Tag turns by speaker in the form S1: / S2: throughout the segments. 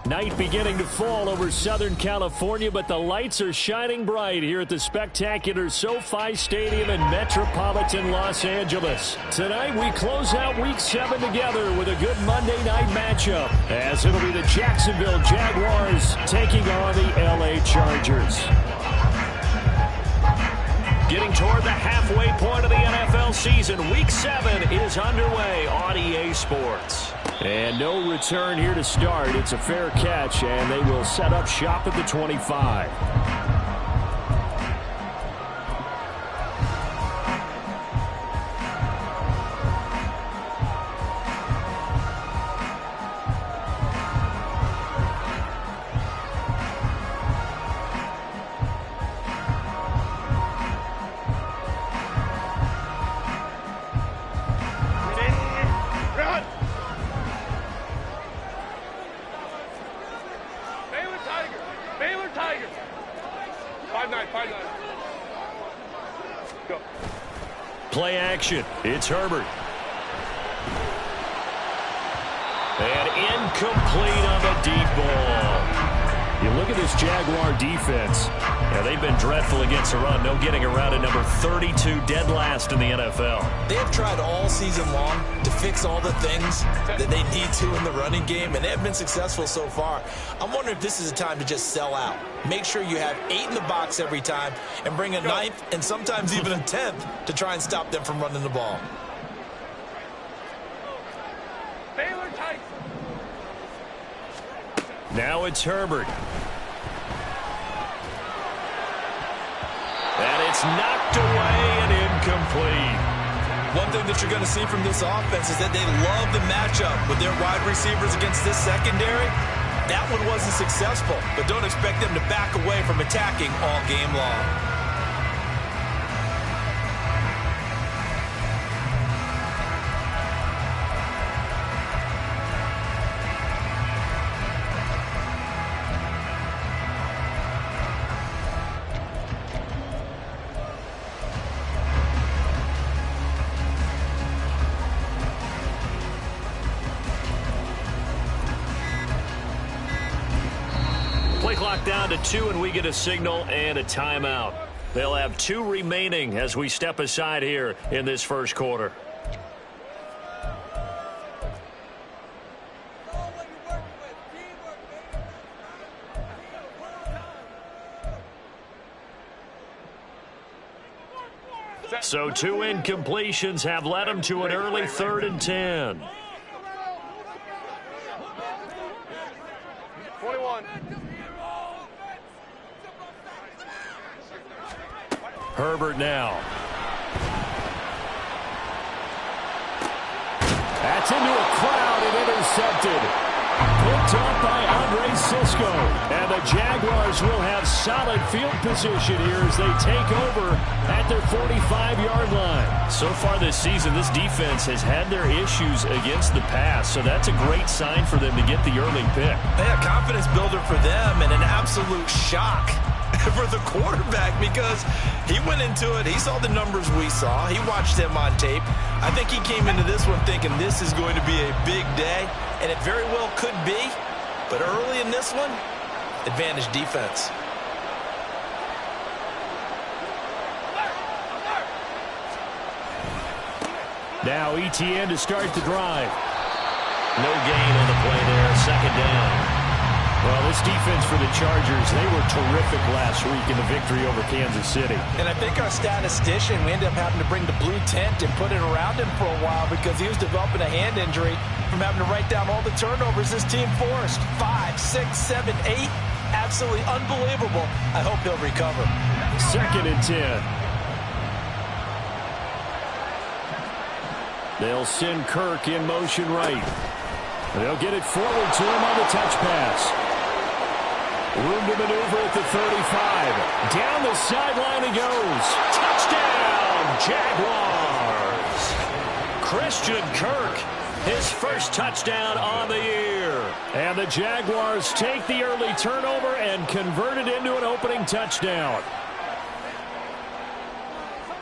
S1: Night beginning to fall over Southern California, but the lights are shining bright here at the spectacular SoFi Stadium in metropolitan Los Angeles. Tonight, we close out Week 7 together with a good Monday night matchup, as it'll be the Jacksonville Jaguars taking on the LA Chargers. Getting toward the halfway point of the NFL season, Week 7 is underway on EA Sports. And no return here to start. It's a fair catch, and they will set up shop at the 25. Play action. It's Herbert. And incomplete on the deep ball. You look at this Jaguar defense. Yeah, they've been dreadful against the run. No getting around at number 32, dead last in the NFL.
S2: They have tried all season long to fix all the things that they need to in the running game, and they have been successful so far. I'm wondering if this is a time to just sell out. Make sure you have 8 in the box every time and bring a 9th and sometimes even a 10th to try and stop them from running the ball.
S1: Now it's Herbert. And it's knocked away and incomplete.
S2: One thing that you're going to see from this offense is that they love the matchup with their wide receivers against this secondary. That one wasn't successful, but don't expect them to back away from attacking all game long.
S1: Play clock down to 2, and we get a signal and a timeout. They'll have 2 remaining as we step aside here in this first quarter. So 2 incompletions have led them to an early 3rd and 10.
S3: 21.
S1: Herbert now. That's into a crowd and intercepted. Picked up by Andre Cisco. And the Jaguars will have solid field position here as they take over at their 45-yard line. So far this season, this defense has had their issues against the pass, so that's a great sign for them to get the early pick.
S2: Yeah, confidence builder for them and an absolute shock for the quarterback because he went into it. He saw the numbers we saw. He watched them on tape. I think he came into this one thinking this is going to be a big day, and it very well could be. But early in this one, advantage defense.
S1: Now ETN to start the drive. No gain on the play there. 2nd down. Well, this defense for the Chargers, they were terrific last week in the victory over Kansas City.
S2: And I think our statistician, we ended up having to bring the blue tent and put it around him for a while because he was developing a hand injury from having to write down all the turnovers this team forced. 5, 6, 7, 8. Absolutely unbelievable. I hope he'll recover.
S1: 2nd and 10. They'll send Kirk in motion right. They'll get it forward to him on the touch pass. Room to maneuver at the 35. Down the sideline he goes. Touchdown, Jaguars. Christian Kirk, his first touchdown on the year. And the Jaguars take the early turnover and convert it into an opening touchdown.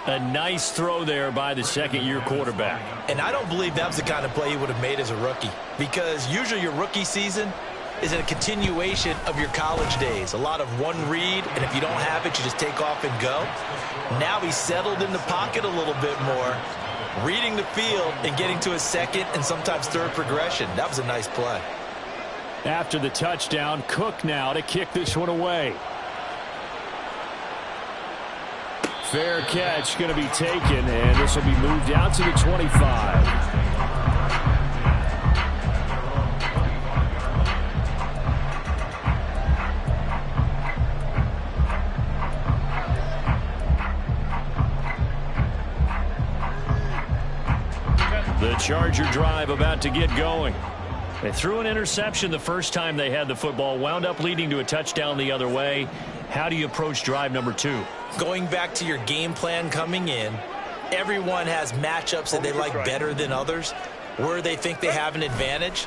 S1: A nice throw there by the second-year quarterback.
S2: And I don't believe that was the kind of play he would have made as a rookie because usually your rookie season, is a continuation of your college days. A lot of one read, and if you don't have it, you just take off and go. Now he's settled in the pocket a little bit more, reading the field and getting to his second and sometimes third progression. That was a nice play.
S1: After the touchdown, Cook now to kick this one away. Fair catch going to be taken, and this will be moved out to the 25. The Charger drive about to get going. They threw an interception the first time they had the football, wound up leading to a touchdown the other way. How do you approach drive number 2?
S2: Going back to your game plan coming in, everyone has matchups that they like better than others. Where they think they have an advantage,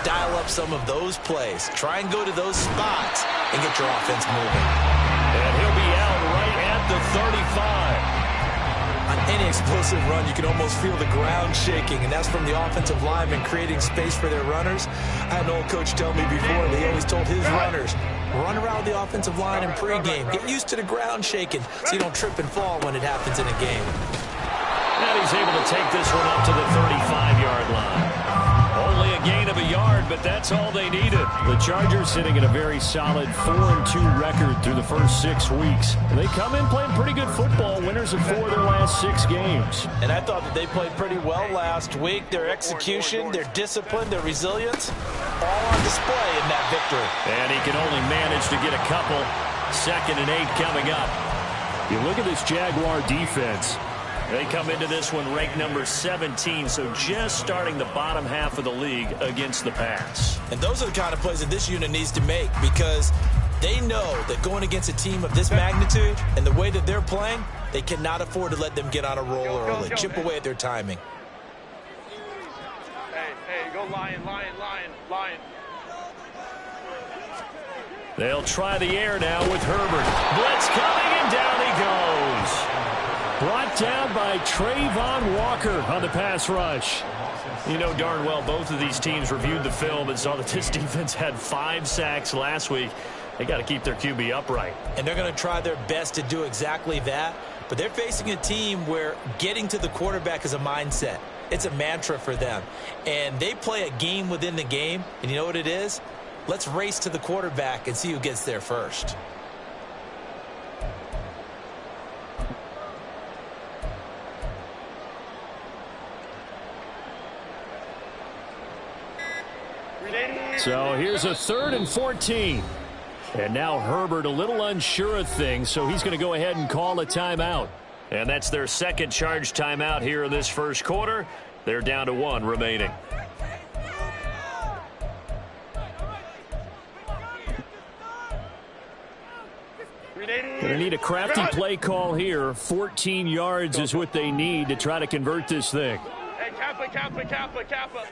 S2: dial up some of those plays. Try and go to those spots and get your offense moving.
S1: And he'll be out right at the 35.
S2: On any explosive run, you can almost feel the ground shaking, and that's from the offensive linemen creating space for their runners. I had an old coach tell me before, he always told his runners, run around the offensive line in pregame. Get used to the ground shaking so you don't trip and fall when it happens in a game.
S1: And he's able to take this one up to the 35-yard line. Only a gain of a yard, but that's all they needed. The Chargers sitting at a very solid 4-2 record through the first 6 weeks. And they come in playing pretty good football, winners of 4 of their last 6 games.
S2: And I thought that they played pretty well last week. Their execution, their discipline, their resilience, all on display in that victory.
S1: And he can only manage to get a couple. 2nd and 8 coming up. You look at this Jaguar defense. They come into this one ranked number 17, so just starting the bottom half of the league against the pass.
S2: And those are the kind of plays that this unit needs to make, because they know that going against a team of this magnitude and the way that they're playing, they cannot afford to let them get on a roll early. Chip away at their timing.
S3: Hey, go Lion.
S1: They'll try the air now with Herbert. Blitz coming, and down he goes. Brought down by Trayvon Walker on the pass rush. You know darn well both of these teams reviewed the film and saw that this defense had 5 sacks last week. They got to keep their QB upright.
S2: And they're going to try their best to do exactly that. But they're facing a team where getting to the quarterback is a mindset. It's a mantra for them. And they play a game within the game. And you know what it is? Let's race to the quarterback and see who gets there first.
S1: So here's a 3rd and 14. And now Herbert a little unsure of things, so he's going to go ahead and call a timeout. And that's their 2nd charge timeout here in this first quarter. They're down to 1 remaining. Going to need a crafty play call here. 14 yards is what they need to try to convert this thing.
S3: Hey, Kappa.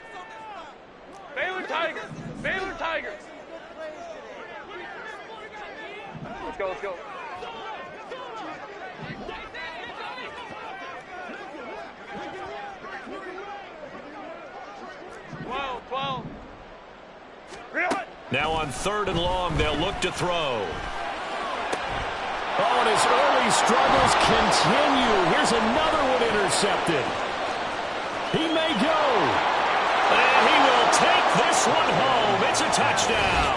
S3: Baylor Tigers. Let's go. 12.
S1: Now on 3rd and long, they'll look to throw. Oh, and his early struggles continue. Here's another one intercepted. He may go. And he will take this one home. It's a touchdown.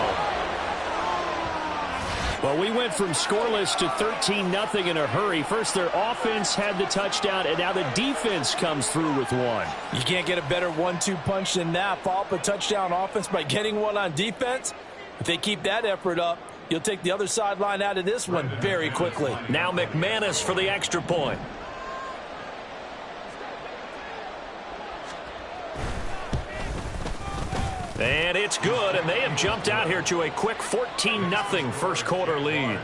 S1: Well, we went from scoreless to 13-0 in a hurry. First, their offense had the touchdown, and now the defense comes through with one.
S2: You can't get a better 1-2 punch than that. Follow up a touchdown offense by getting one on defense. If they keep that effort up, you'll take the other sideline out of this one very quickly.
S1: Now McManus for the extra point. And it's good, and they have jumped out here to a quick 14-0 first quarter lead.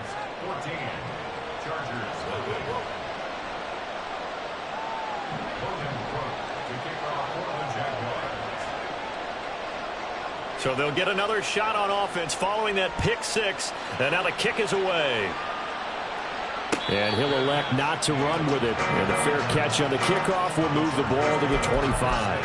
S1: So they'll get another shot on offense following that pick 6, and now the kick is away. And he'll elect not to run with it. And the fair catch on the kickoff will move the ball to the 25.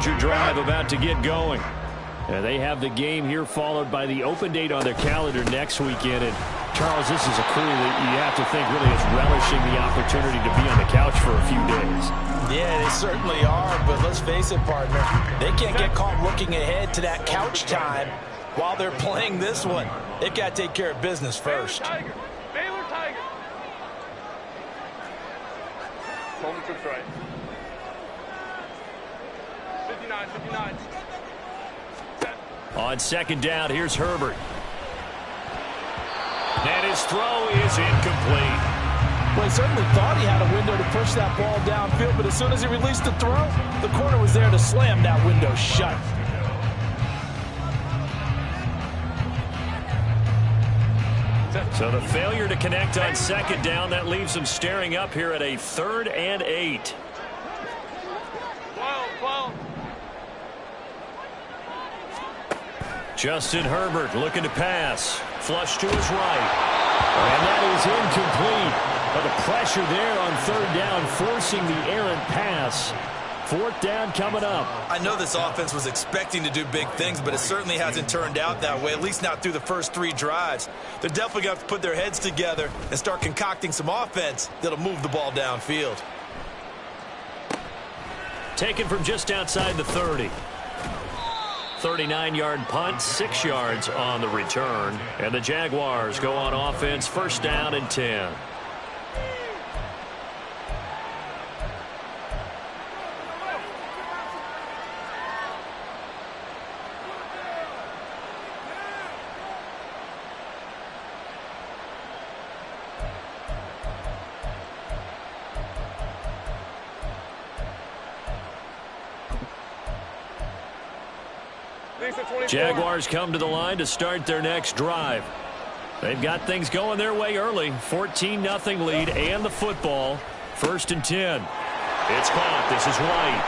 S1: Charger drive about to get going. And they have the game here followed by the open date on their calendar next weekend. And Charles, this is a crew that you have to think really is relishing the opportunity to be on the couch for a few days.
S2: Yeah, they certainly are, but let's face it, partner. They can't get caught looking ahead to that couch time while they're playing this one. They've got to take care of business first.
S3: Tiger. Baylor Tiger. Coleman trips right. 59, 59. Set.
S1: On second down, here's Herbert. And his throw is incomplete.
S2: Well, he certainly thought he had a window to push that ball downfield, but as soon as he released the throw, the corner was there to slam that window shut.
S1: So the failure to connect on second down, that leaves them staring up here at a 3rd and 8.
S3: 12.
S1: Justin Herbert looking to pass. Flush to his right. And that is incomplete. But the pressure there on 3rd down, forcing the errant pass. 4th down coming up.
S2: I know this offense was expecting to do big things, but it certainly hasn't turned out that way, at least not through the first 3 drives. They're definitely going to have to put their heads together and start concocting some offense that'll move the ball downfield.
S1: Taken from just outside the 30. 39-yard punt, 6 yards on the return. And the Jaguars go on offense, 1st down and 10. Jaguars come to the line to start their next drive. They've got things going their way early. 14-0 lead and the football. 1st and 10. It's caught. This is White.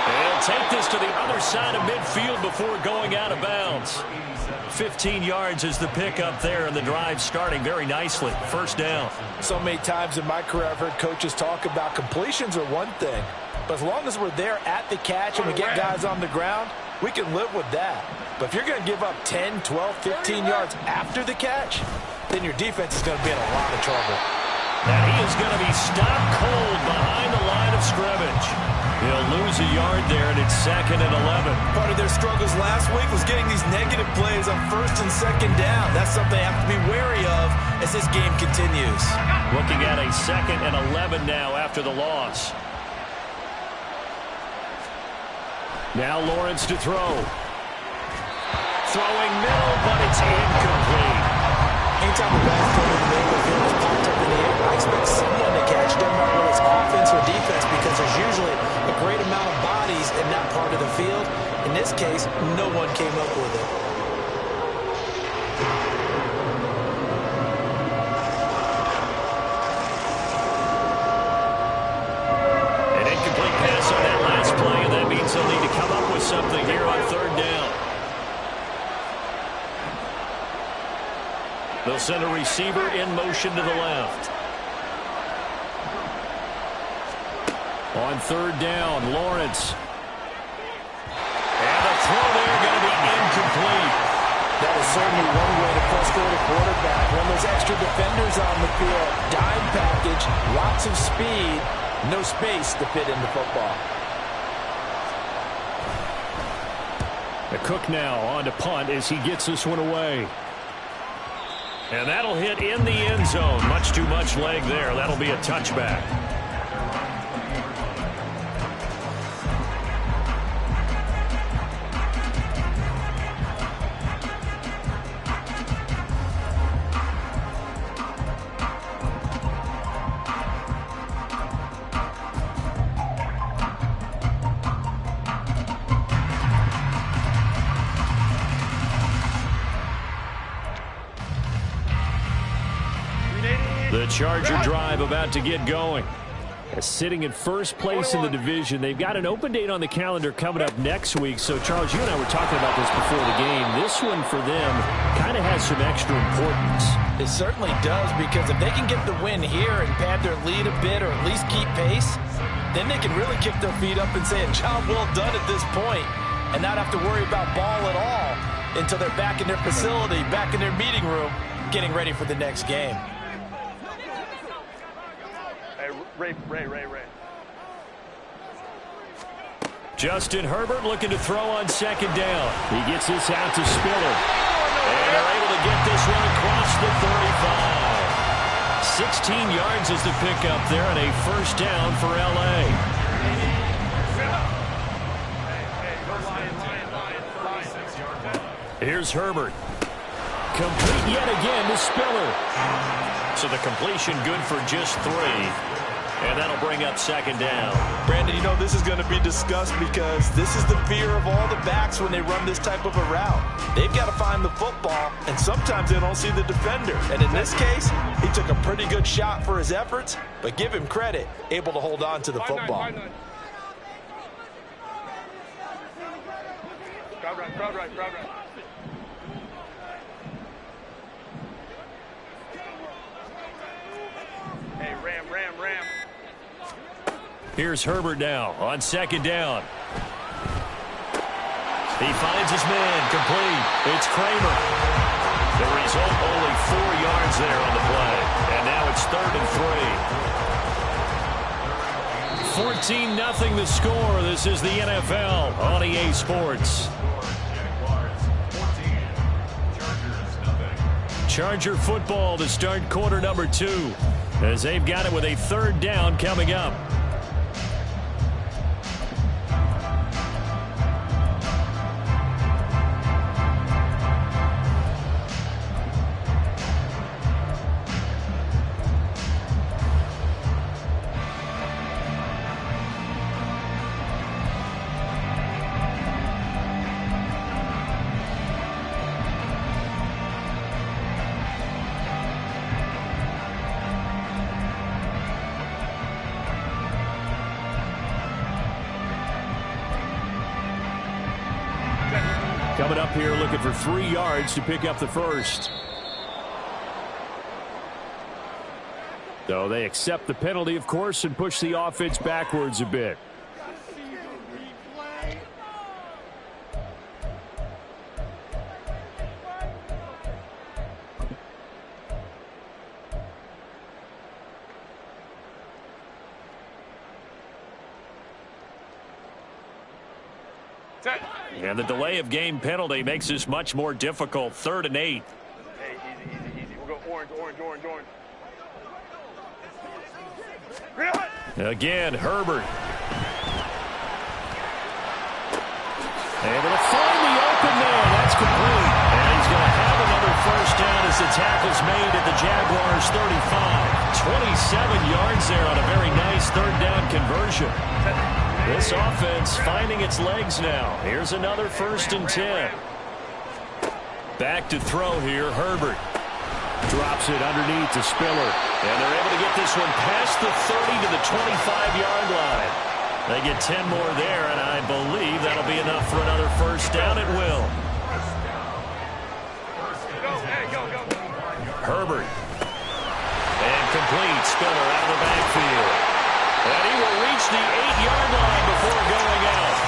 S1: They'll take this to the other side of midfield before going out of bounds. 15 yards is the pickup there, and the drive starting very nicely. 1st down.
S2: So many times in my career I've heard coaches talk about completions are one thing, but as long as we're there at the catch and we get guys on the ground, we can live with that. But if you're going to give up 10, 12, 15 yards after the catch, then your defense is going to be in a lot of trouble.
S1: And he is going to be stopped cold behind the line of scrimmage. He'll lose a yard there, and it's 2nd and 11.
S2: Part of their struggles last week was getting these negative plays on 1st and 2nd down. That's something they have to be wary of as this game continues.
S1: Looking at a 2nd and 11 now after the loss. Now Lawrence to throw. Throwing middle, but it's incomplete.
S2: Anytime the guy's throwing in the middle of the field is popped up in the air, I expect someone to catch. Doesn't matter whether it's offense or defense, because there's usually a great amount of bodies in that part of the field. In this case, no one came up with it.
S1: An incomplete pass on that last play, and that means they'll need to come up with something here on 3rd down. They'll send a receiver in motion to the left. On 3rd down, Lawrence. And the throw there going to be incomplete.
S2: That is certainly one way to frustrate a quarterback. When there's extra defenders on the field, dime package, lots of speed, no space to fit in the football.
S1: The Cook now on to punt as he gets this one away. And that'll hit in the end zone. Much too much leg there. That'll be a touchback. The Charger drive about to get going. Sitting in 1st place in the division. They've got an open date on the calendar coming up next week. So, Charles, you and I were talking about this before the game. This one for them kind of has some extra importance.
S2: It certainly does, because if they can get the win here and pad their lead a bit or at least keep pace, then they can really kick their feet up and say a job well done at this point and not have to worry about ball at all until they're back in their facility, back in their meeting room, getting ready for the next game.
S3: Hey, Ray.
S1: Justin Herbert looking to throw on second down. He gets this out to Spiller. And they're able to get this one across the 35. 16 yards is the pickup there and a first down for L.A. Here's Herbert. Complete yet again to Spiller. So the completion good for just 3. And that'll bring up second down.
S2: Brandon, you know this is going to be discussed because this is the fear of all the backs when they run this type of a route. They've got to find the football, and sometimes they don't see the defender. And in this case, he took a pretty good shot for his efforts, but give him credit, able to hold on to the football.
S3: Crowd right. Hey, Ram.
S1: Here's Herbert now on second down. He finds his man, complete. It's Kramer. The result, only 4 yards there on the play. And now it's 3rd and 3. 14-0 the score. This is the NFL on EA Sports. Charger football to start quarter number 2, as they've got it with a 3rd down coming up. Coming up here looking for 3 yards to pick up the first. So they accept the penalty, of course, and push the offense backwards a bit. And the delay of game penalty makes this much more difficult. 3rd and 8.
S3: Hey, easy. We'll go orange.
S1: Again, Herbert. Able to find the open man. That's complete. And he's going to have another first down as the tackle's made at the Jaguars' 35. 27 yards there on a very nice 3rd down conversion. This offense finding its legs now. Here's another 1st and 10. Back to throw here, Herbert. Drops it underneath to Spiller. And they're able to get this one past the 30 to the 25-yard line. They get 10 more there, and I believe that'll be enough for another first down. It will.
S3: Go.
S1: Herbert. And complete. Spiller out of the backfield. And he will reach the 8-yard line before going out.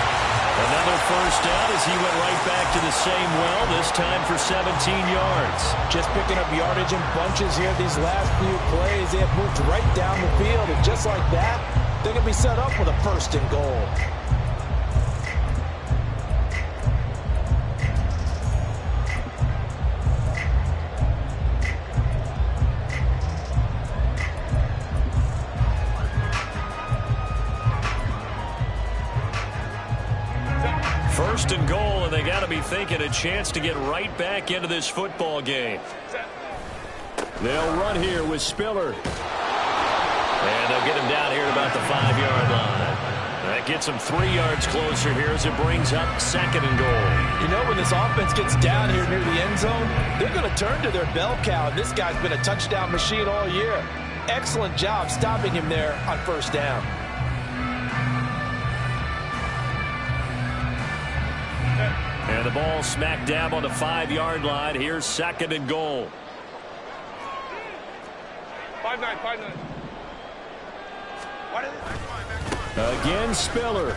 S1: Another first down as he went right back to the same well, this time for 17 yards.
S2: Just picking up yardage in bunches here these last few plays. They have moved right down the field, and just like that, they're going to be set up with a 1st and goal.
S1: First and goal, and they got to be thinking a chance to get right back into this football game. They'll run here with Spiller. And they'll get him down here at about the 5-yard line. That gets him 3 yards closer here as it brings up 2nd and goal.
S2: You know, when this offense gets down here near the end zone, they're going to turn to their bell cow. This guy's been a touchdown machine all year. Excellent job stopping him there on 1st down.
S1: And the ball smack dab on the 5-yard line. Here's 2nd and goal.
S3: 5-9, 5-9.
S1: Again, Spiller.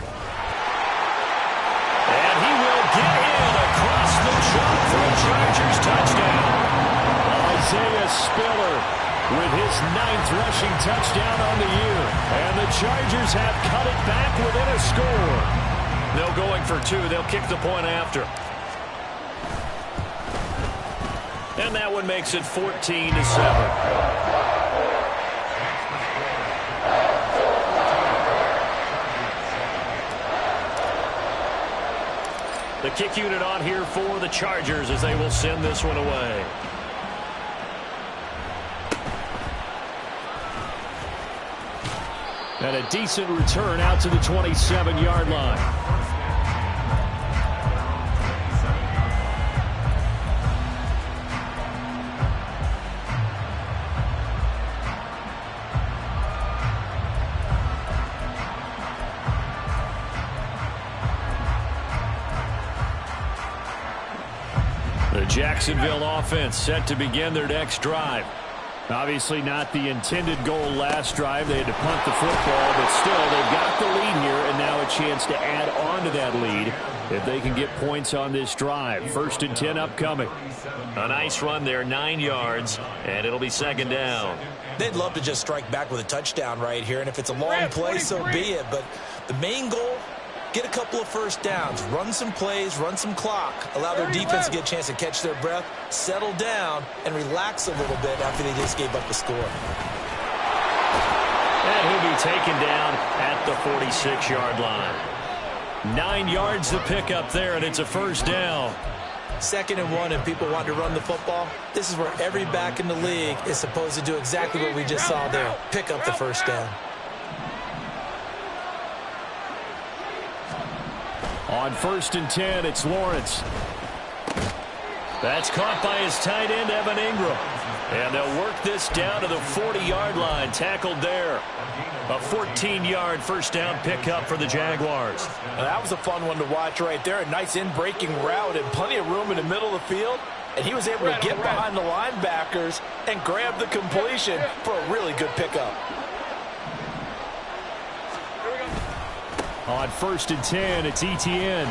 S1: And he will get in across the chalk for a Chargers touchdown. Isaiah Spiller with his 9th rushing touchdown on the year. And the Chargers have cut it back within a score. They'll going for 2. They'll kick the point after. And that one makes it 14-7. The kick unit on here for the Chargers as they will send this one away. And a decent return out to the 27-yard line. The Jacksonville offense set to begin their next drive. Obviously not the intended goal last drive. They had to punt the football, but still they've got the lead here and now a chance to add on to that lead if they can get points on this drive. 1st and 10 upcoming. A nice run there, 9 yards, and it'll be 2nd down.
S2: They'd love to just strike back with a touchdown right here, and if it's a long play, so be it. But the main goal, get a couple of first downs, run some plays, run some clock, allow their defense to get a chance to catch their breath, settle down, and relax a little bit after they just gave up the score.
S1: And he'll be taken down at the 46-yard line. 9 yards to pick up there, and it's a 1st down.
S2: 2nd and 1, and people want to run the football. This is where every back in the league is supposed to do exactly what we just saw there, pick up the 1st down.
S1: On 1st and 10, it's Lawrence. That's caught by his tight end, Evan Ingram. And they'll work this down to the 40-yard line, tackled there. A 14-yard 1st down pickup for the Jaguars.
S2: Now, that was a fun one to watch right there. A nice in-breaking route and plenty of room in the middle of the field. And he was able to get behind the linebackers and grab the completion for a really good pickup.
S1: On 1st and 10, it's Etienne.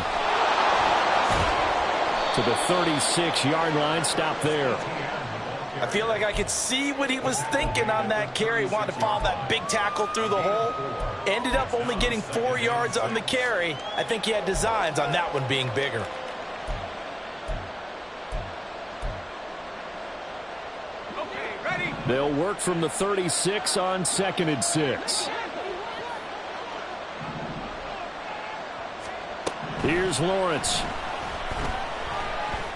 S1: To the 36-yard line, stop there.
S2: I feel like I could see what he was thinking on that carry. Wanted to follow that big tackle through the hole. Ended up only getting 4 yards on the carry. I think he had designs on that one being bigger.
S3: Okay, ready?
S1: They'll work from the 36 on 2nd and 6. Here's Lawrence.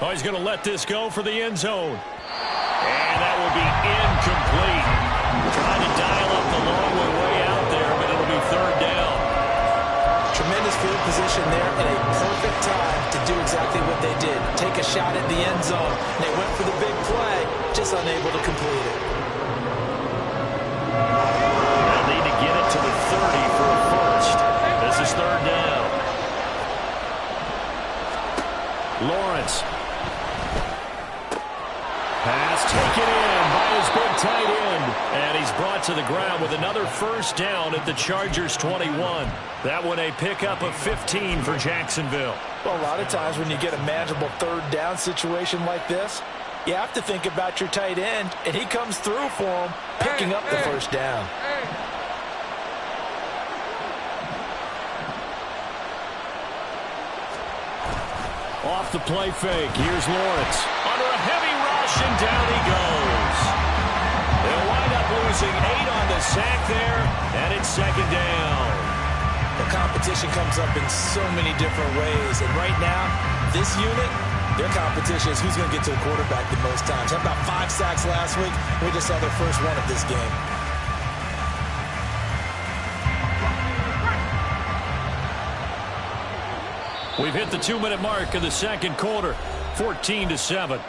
S1: Oh, he's going to let this go for the end zone. And that will be incomplete. Trying to dial up the long way out there, but it'll be 3rd down.
S2: Tremendous field position there and a perfect time to do exactly what they did. Take a shot at the end zone. And they went for the big play, just unable to complete it.
S1: They'll need to get it to the 30 for a 1st. This is 3rd down. Lawrence. Pass taken in by his big tight end. And he's brought to the ground with another 1st down at the Chargers 21. That one a pickup of 15 for Jacksonville.
S2: Well, a lot of times when you get a manageable 3rd down situation like this, you have to think about your tight end, and he comes through for him, picking up the 1st down.
S1: Off the play fake. Here's Lawrence. Under a heavy rush, and down he goes. They'll wind up losing 8 on the sack there, and it's 2nd down.
S2: The competition comes up in so many different ways, and right now, this unit, their competition is who's going to get to the quarterback the most times. How about 5 sacks last week? We just saw their first one of this game.
S1: We've hit the 2-minute mark of the 2nd quarter, 14-7.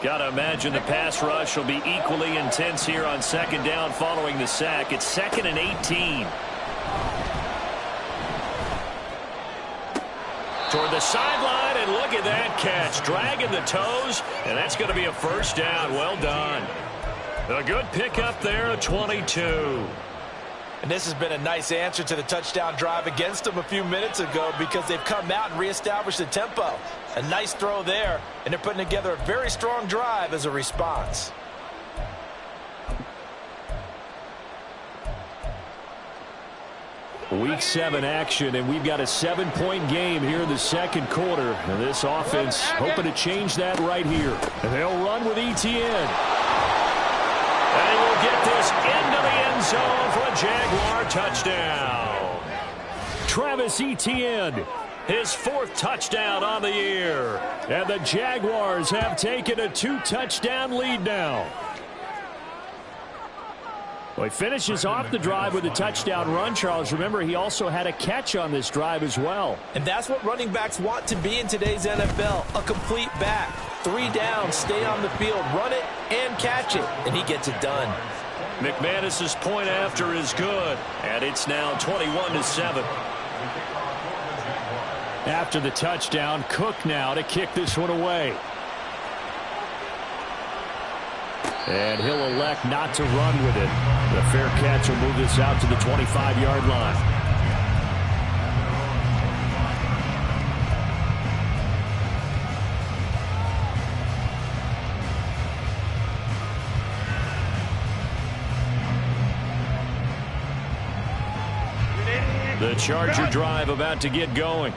S1: Got to imagine the pass rush will be equally intense here on second down following the sack. It's 2nd and 18. Toward the sideline, and look at that catch. Dragging the toes, and that's going to be a first down. Well done. A good pickup there at 22.
S2: And this has been a nice answer to the touchdown drive against them a few minutes ago because they've come out and reestablished the tempo. A nice throw there, and they're putting together a very strong drive as a response.
S1: Week 7 action, and we've got a 7-point game here in the second quarter. And this offense hoping to change that right here. And they'll run with ETN. And he will get this into the end zone for a Jaguar touchdown. Travis Etienne, his 4th touchdown on the year. And the Jaguars have taken a 2-touchdown lead now. Well, he finishes off the drive with a touchdown run, Charles. Remember, he also had a catch on this drive as well.
S2: And that's what running backs want to be in today's NFL, a complete back. 3 down, stay on the field, run it, and catch it. And he gets it done.
S1: McManus's point after is good, and it's now 21-7. After the touchdown, Cook now to kick this one away. And he'll elect not to run with it. The fair catch will move this out to the 25-yard line. The Charger drive about to get going.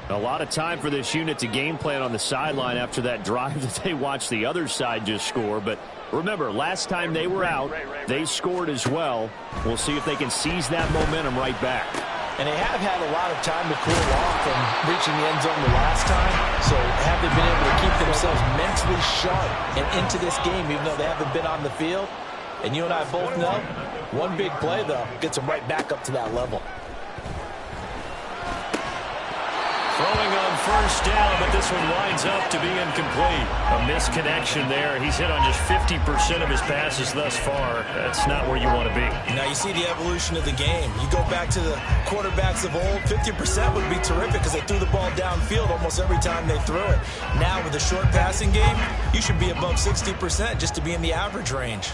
S1: A lot of time for this unit to game plan on the sideline after that drive that they watched the other side just score. But remember, last time they were out, they scored as well. We'll see if they can seize that momentum right back.
S2: And they have had a lot of time to cool off from reaching the end zone the last time. So have they been able to keep themselves mentally sharp and into this game, even though they haven't been on the field? And you and I both know, one big play, though, gets them right back up to that level.
S1: Throwing on first down, but this one winds up to be incomplete. A misconnection there. He's hit on just 50% of his passes thus far. That's not where you want to be.
S2: Now you see the evolution of the game. You go back to the quarterbacks of old, 50% would be terrific because they threw the ball downfield almost every time they threw it. Now with the short passing game, you should be above 60% just to be in the average range.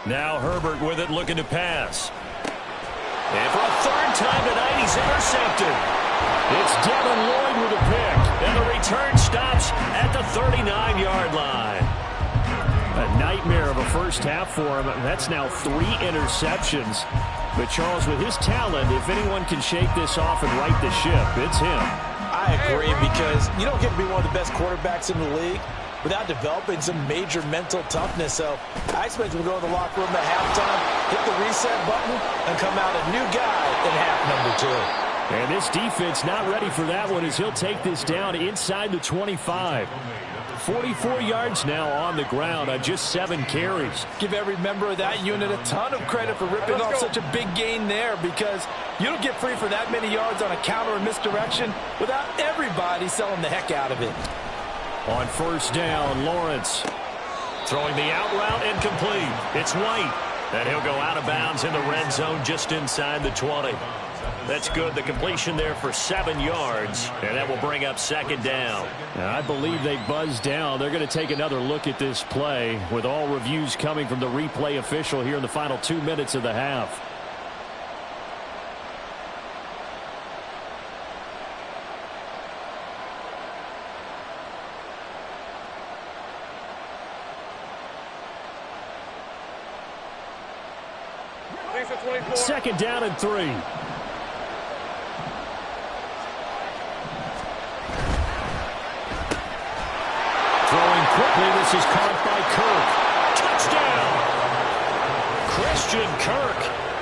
S1: Now Herbert with it, looking to pass. And for a 3rd time tonight, he's intercepted. It's Devin Lloyd with a pick. And the return stops at the 39-yard line. A nightmare of a first half for him. That's now 3 interceptions. But Charles, with his talent, if anyone can shake this off and right the ship, it's him.
S2: I agree, because you don't get to be one of the best quarterbacks in the league without developing some major mental toughness. So I expect him to go to the locker room at halftime, hit the reset button, and come out a new guy in half number 2.
S1: And this defense not ready for that one as he'll take this down inside the 25. 44 yards now on the ground on just 7 carries.
S2: Give every member of that unit a ton of credit for ripping off such a big gain there, because you don't get free for that many yards on a counter or misdirection without everybody selling the heck out of it.
S1: On first down, Lawrence throwing the out route incomplete. It's White, and he'll go out of bounds in the red zone just inside the 20. That's good. The completion there for 7 yards, and that will bring up 2nd down. Now, I believe they buzzed down. They're going to take another look at this play with all reviews coming from the replay official here in the final 2 minutes of the half. Second down and 3. Throwing quickly, this is caught by Kirk. Touchdown! Christian Kirk.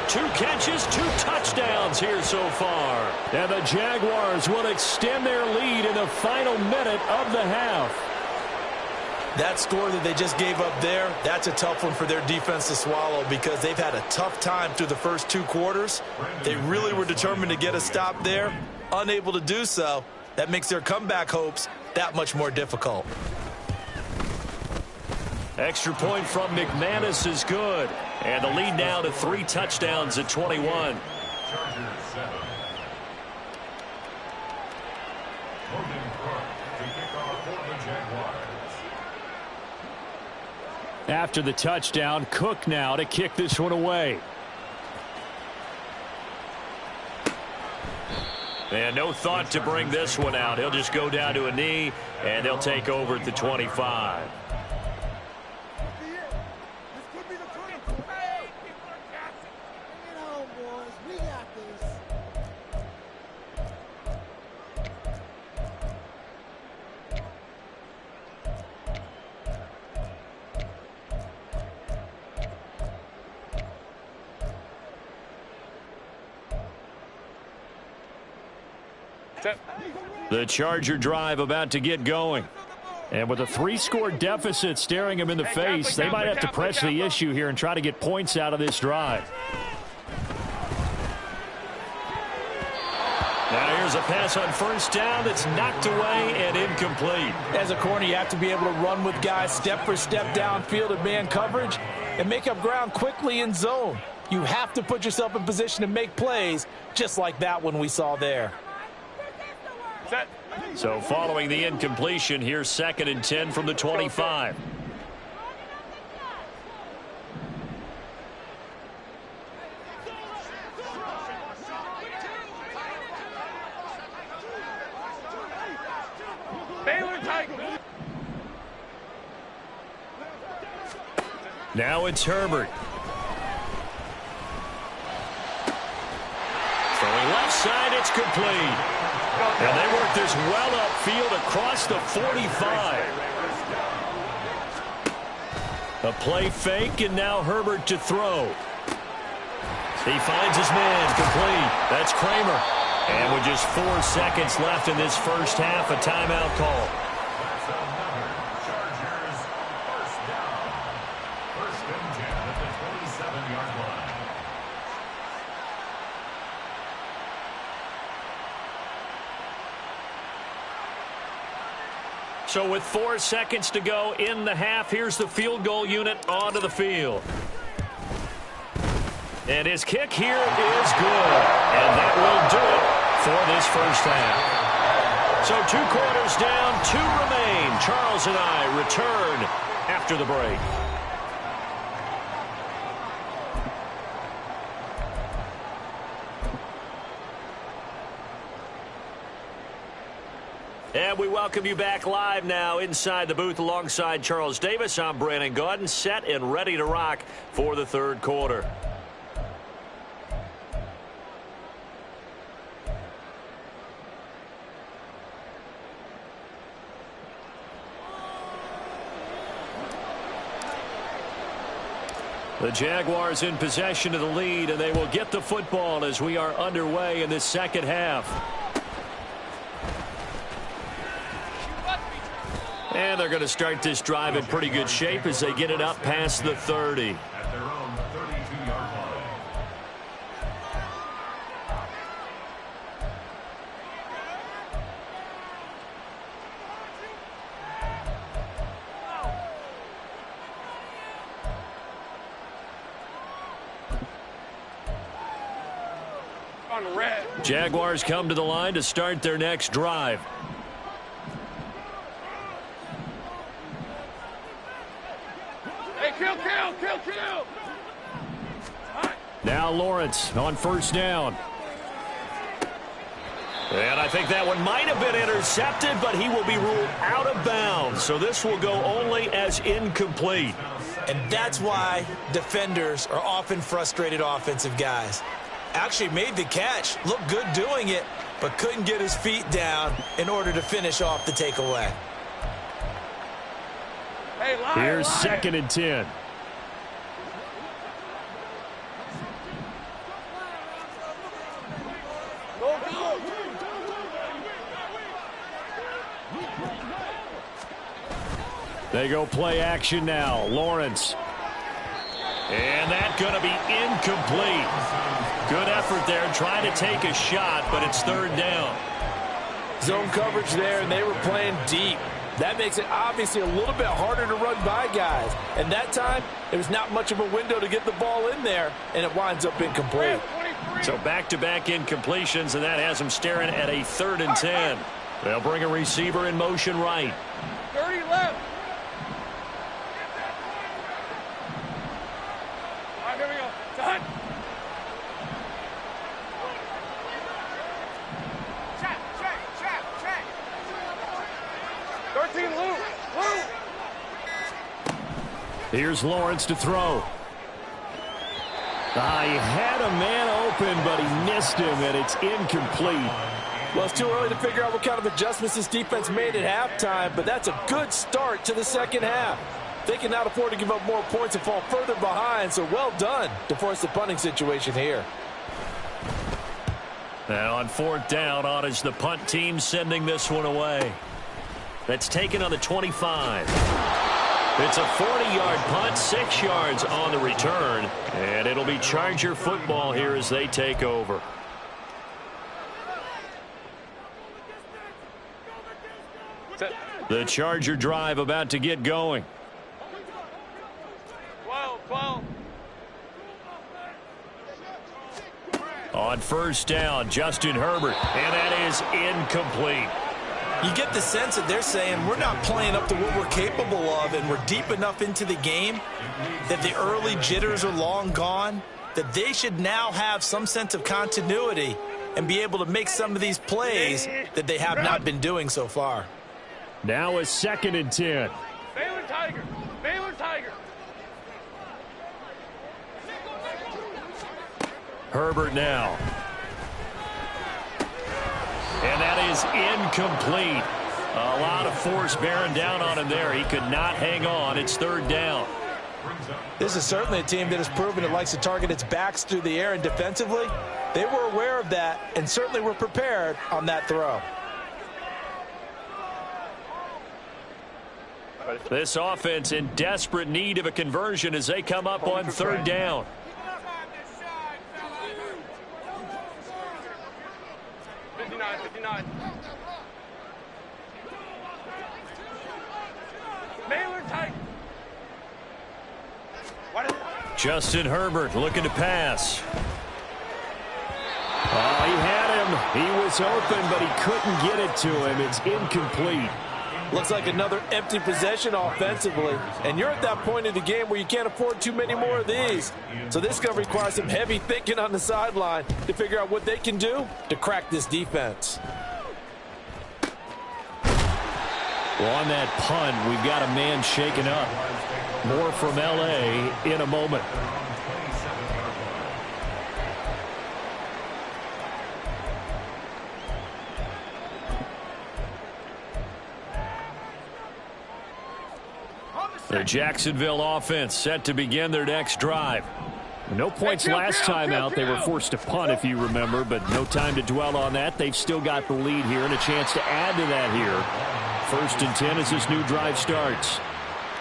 S1: 2 catches, 2 touchdowns here so far. And the Jaguars will extend their lead in the final minute of the half.
S2: That score that they just gave up there, that's a tough one for their defense to swallow because they've had a tough time through the first 2 quarters. They really were determined to get a stop there, unable to do so. That makes their comeback hopes that much more difficult.
S1: Extra point from McManus is good. And the lead now to 3 touchdowns at 21. After the touchdown, Cook now to kick this one away. And no thought to bring this one out. He'll just go down to a knee, and they'll take over at the 25. The Charger drive about to get going. And with a 3-score deficit staring them in the face, they might have to press the issue here and try to get points out of this drive. Now here's a pass on first down that's knocked away and incomplete.
S2: As a corner, you have to be able to run with guys step for step downfield in man coverage and make up ground quickly in zone. You have to put yourself in position to make plays just like that one we saw there.
S1: So following the incompletion, here's 2nd and 10 from the 25. Now it's Herbert. Throwing left side, it's complete. And they work this well upfield across the 45. A play fake, and now Herbert to throw. He finds his man, complete. That's Kramer. And with just 4 seconds left in this first half, a timeout call. So with 4 seconds to go in the half, here's the field goal unit onto the field. And his kick here is good. And that will do it for this first half. So 2 quarters down, 2 remain. Charles and I return after the break. And we welcome you back live now inside the booth alongside Charles Davis. I'm Brandon Gaudin, set and ready to rock for the 3rd quarter. The Jaguars in possession of the lead, and they will get the football as we are underway in this second half. And they're going to start this drive in pretty good shape as they get it up past the 30.
S4: At their own 32-yard line.
S3: On red.
S1: Jaguars come to the line to start their next drive.
S3: Kill.
S1: Now Lawrence on first down. And I think that one might have been intercepted, but he will be ruled out of bounds. So this will go only as incomplete.
S2: And that's why defenders are often frustrated offensive guys. Actually made the catch, looked good doing it, but couldn't get his feet down in order to finish off the takeaway.
S1: Here's 2nd and 10. They go play action now. Lawrence. And that's going to be incomplete. Good effort there trying to take a shot, but it's third down.
S2: Zone coverage there, and they were playing deep. That makes it obviously a little bit harder to run by guys. And that time, there was not much of a window to get the ball in there, and it winds up incomplete.
S1: So back-to-back incompletions, and that has them staring at a 3rd and 10. They'll bring a receiver in motion right.
S3: 30 left. All right, here we go. Done. Check. 13, Lou.
S1: Here's Lawrence to throw. He had a man open, but he missed him, and it's incomplete.
S2: Well, it's too early to figure out what kind of adjustments this defense made at halftime, but that's a good start to the second half. They can now afford to give up more points and fall further behind, so well done to force the punting situation here.
S1: Now on 4th down, on is the punt team sending this one away. That's taken on the 25. It's a 40-yard punt, 6 yards on the return, and it'll be Charger football here as they take over. The Charger drive about to get going.
S3: 12.
S1: On 1st down, Justin Herbert, and that is incomplete.
S2: You get the sense that they're saying we're not playing up to what we're capable of, and we're deep enough into the game that the early jitters are long gone, that they should now have some sense of continuity and be able to make some of these plays that they have not been doing so far.
S1: Now a 2nd and 10.
S3: Baylor Tiger.
S1: Herbert now. And that is incomplete. A lot of force bearing down on him there. He could not hang on. It's 3rd down.
S2: This is certainly a team that has proven it likes to target its backs through the air, and defensively, they were aware of that and certainly were prepared on that throw.
S1: This offense in desperate need of a conversion as they come up on 3rd down. Justin Herbert looking to pass. Oh, he had him. He was open, but he couldn't get it to him. It's incomplete.
S2: Looks like another empty possession offensively. And you're at that point in the game where you can't afford too many more of these. So this is going to require some heavy thinking on the sideline to figure out what they can do to crack this defense.
S1: Well, on that punt, we've got a man shaken up. More from L.A. in a moment. The Jacksonville offense set to begin their next drive. No points last time out. They were forced to punt, if you remember, but no time to dwell on that. They've still got the lead here and a chance to add to that here. 1st and 10 as this new drive starts.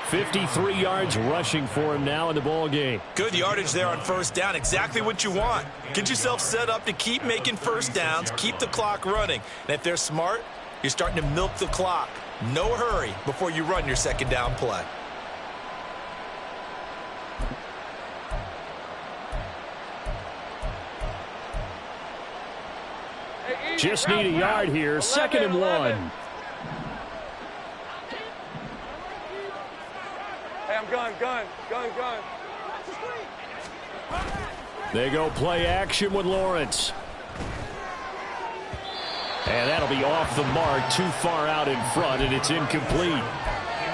S1: 53 yards rushing for him now in the ball game.
S2: Good yardage there on 1st down. Exactly what you want. Get yourself set up to keep making 1st downs, keep the clock running. And if they're smart, you're starting to milk the clock. No hurry before you run your 2nd down play.
S1: Just need a yard here. 2nd and 1.
S3: Hey, I'm gun.
S1: They go play action with Lawrence. And that'll be off the mark, too far out in front, and it's incomplete.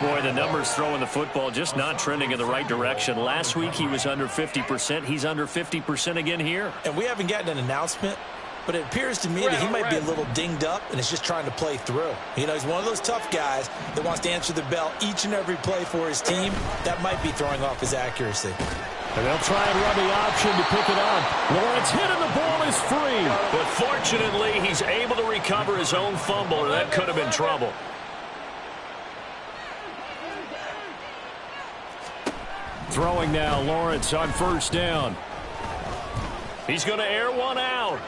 S1: Boy, the numbers throwing the football just not trending in the right direction. Last week he was under 50%. He's under 50% again here.
S2: And we haven't gotten an announcement, but it appears to me that he might be a little dinged up and is just trying to play through. You know, he's one of those tough guys that wants to answer the bell each and every play for his team. That might be throwing off his accuracy.
S1: And they'll try and run the option to pick it up. Lawrence hit and the ball is free. But fortunately, he's able to recover his own fumble, or that could have been trouble. Throwing now, Lawrence on first down. He's going to air one out.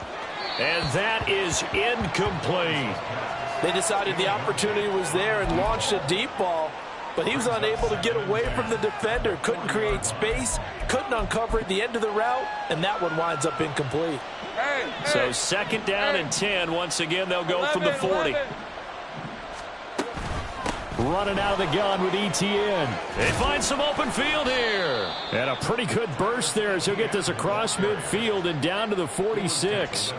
S1: And that is incomplete.
S2: They decided the opportunity was there and launched a deep ball, but he was unable to get away from the defender. Couldn't create space, couldn't uncover at the end of the route, and that one winds up incomplete.
S1: So second down and 10. Once again, they'll go from the 40. Running out of the gun with ETN. They find some open field here. And a pretty good burst there as he'll get this across midfield and down to the 46.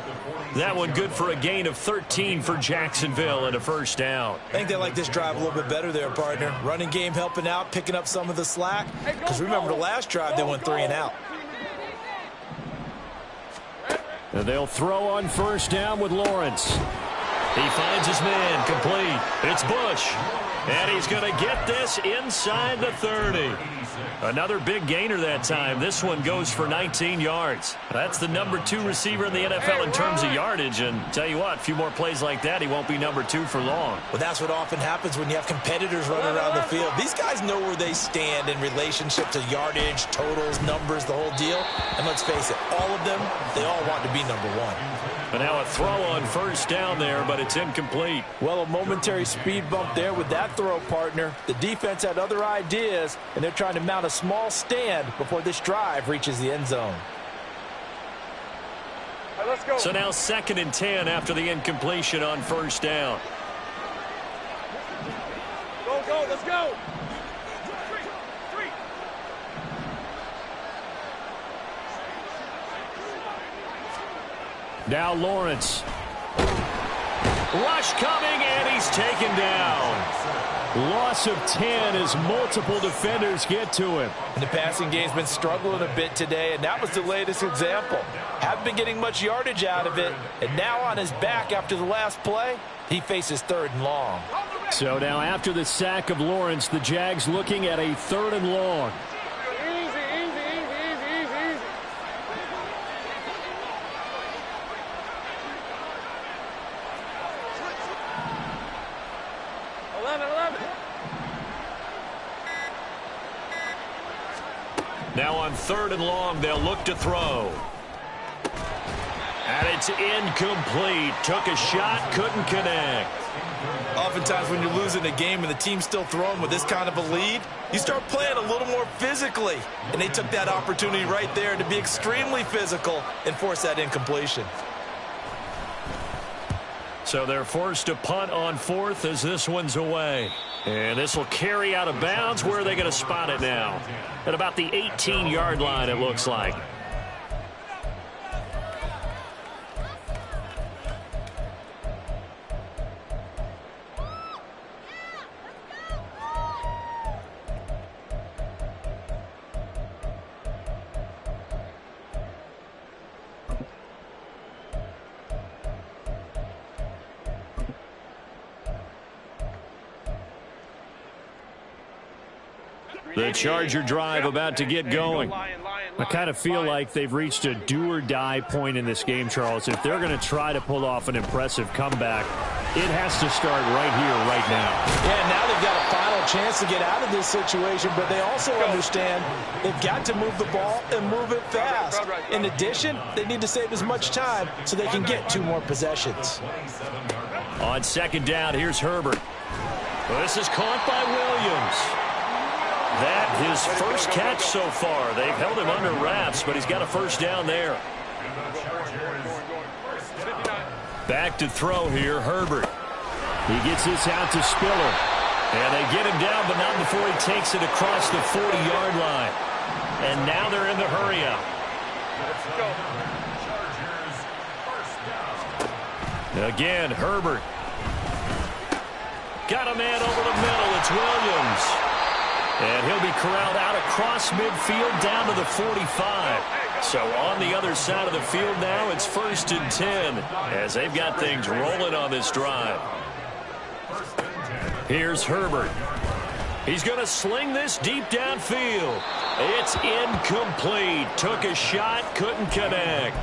S1: That one good for a gain of 13 for Jacksonville and a first down.
S2: I think they like this drive a little bit better there, partner. Running game helping out, picking up some of the slack. Because remember the last drive, they went 3 and out.
S1: And they'll throw on first down with Lawrence. He finds his man, complete. It's Bush. And he's going to get this inside the 30. Another big gainer that time. This one goes for 19 yards. That's the number 2 receiver in the NFL in terms of yardage. And tell you what, a few more plays like that, he won't be number 2 for long.
S2: Well, that's what often happens when you have competitors running around the field. These guys know where they stand in relationship to yardage, totals, numbers, the whole deal. And let's face it, all of them, they all want to be number 1.
S1: But now a throw on first down there, but it's incomplete.
S2: Well, a momentary speed bump there with that throw, partner. The defense had other ideas, and they're trying to mount a small stand before this drive reaches the end zone.
S3: All right, let's go.
S1: So now second and 10 after the incompletion on first down.
S3: Go, let's go.
S1: Now Lawrence. Rush coming, and he's taken down. Loss of 10 as multiple defenders get to him.
S2: And the passing game's been struggling a bit today, and that was the latest example. Haven't been getting much yardage out of it, and now on his back after the last play, he faces 3rd and long.
S1: So now after the sack of Lawrence, the Jags looking at a 3rd and long.
S3: Easy. 11.
S1: Now on 3rd and long, they'll look to throw. And it's incomplete. Took a shot, couldn't connect.
S2: Oftentimes when you're losing a game and the team's still throwing with this kind of a lead, you start playing a little more physically. And they took that opportunity right there to be extremely physical and force that incompletion.
S1: So they're forced to punt on 4th as this one's away. And this will carry out of bounds. Where are they going to spot it now? At about the 18-yard line, it looks like. The Charger drive about to get going. I kind of feel like they've reached a do-or-die point in this game, Charles. If they're going to try to pull off an impressive comeback, it has to start right here, right now.
S2: Yeah, now they've got a final chance to get out of this situation, but they also understand they've got to move the ball and move it fast. In addition, they need to save as much time so they can get 2 more possessions.
S1: On second down, here's Herbert. Well, this is caught by Williams. That his first catch so far. They've held him under wraps, but he's got a first down there. Back to throw here, Herbert. He gets this out to Spiller. And they get him down, but not before he takes it across the 40-yard line. And now they're in the hurry-up. Again, Herbert. Got a man over the middle. It's Williams. And he'll be corralled out across midfield down to the 45. So on the other side of the field now, it's 1st and 10 as they've got things rolling on this drive. Here's Herbert. He's going to sling this deep downfield. It's incomplete. Took a shot, couldn't connect.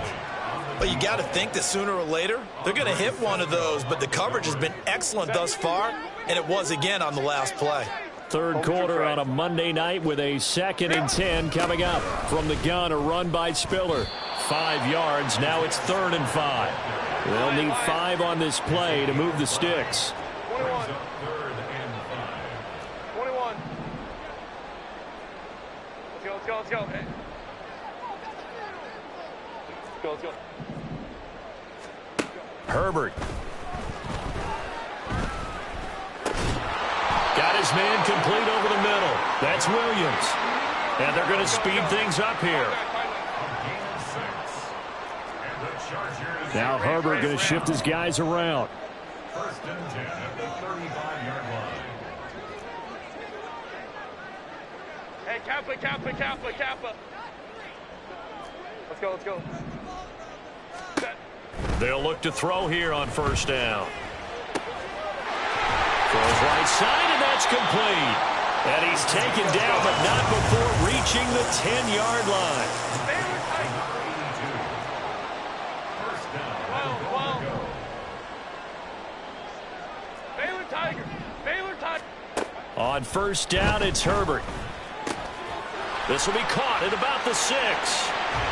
S2: But you got to think that sooner or later, they're going to hit one of those. But the coverage has been excellent thus far, and it was again on the last play.
S1: Third quarter on a Monday night with a 2nd and 10 coming up. From the gun, a run by Spiller. 5 yards. Now it's 3rd and 5. They'll need 5 on this play to move the sticks.
S3: 21. 21. Let's go, let's go, let's go. Hey. Let's go, let's go.
S1: Herbert. Got his man complete over the middle. That's Williams. And they're going to speed things up here. Now Herbert going to shift his guys around.
S4: 1st and 10 at the 35-yard line.
S3: Hey, Kappa, Kappa, Kappa, Kappa. Let's go, let's go. Set.
S1: They'll look to throw here on 1st down. Throws right side, and that's complete. And he's taken down, but not before reaching the 10-yard line.
S3: Baylor Tiger. Baylor Tiger.
S1: On 1st down, it's Herbert. This will be caught at about the 6.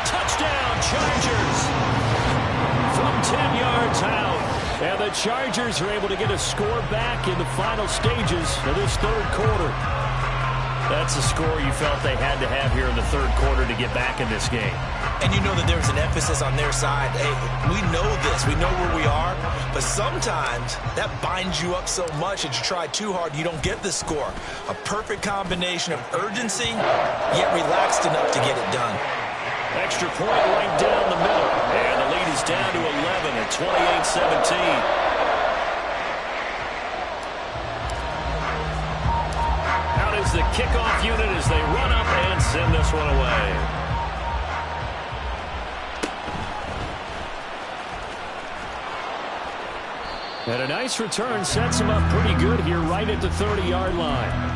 S1: Touchdown, Chargers. From 10 yards out. And the Chargers are able to get a score back in the final stages of this 3rd quarter. That's the score you felt they had to have here in the 3rd quarter to get back in this game.
S2: And you know that there's an emphasis on their side. Hey, we know this. We know where we are. But sometimes that binds you up so much that you try too hard, you don't get the score. A perfect combination of urgency, yet relaxed enough to get it done.
S1: Extra point right down the middle. And the lead is down to 11 at 28-17. Out is the kickoff unit as they run up and send this one away. And a nice return sets him up pretty good here right at the 30-yard line.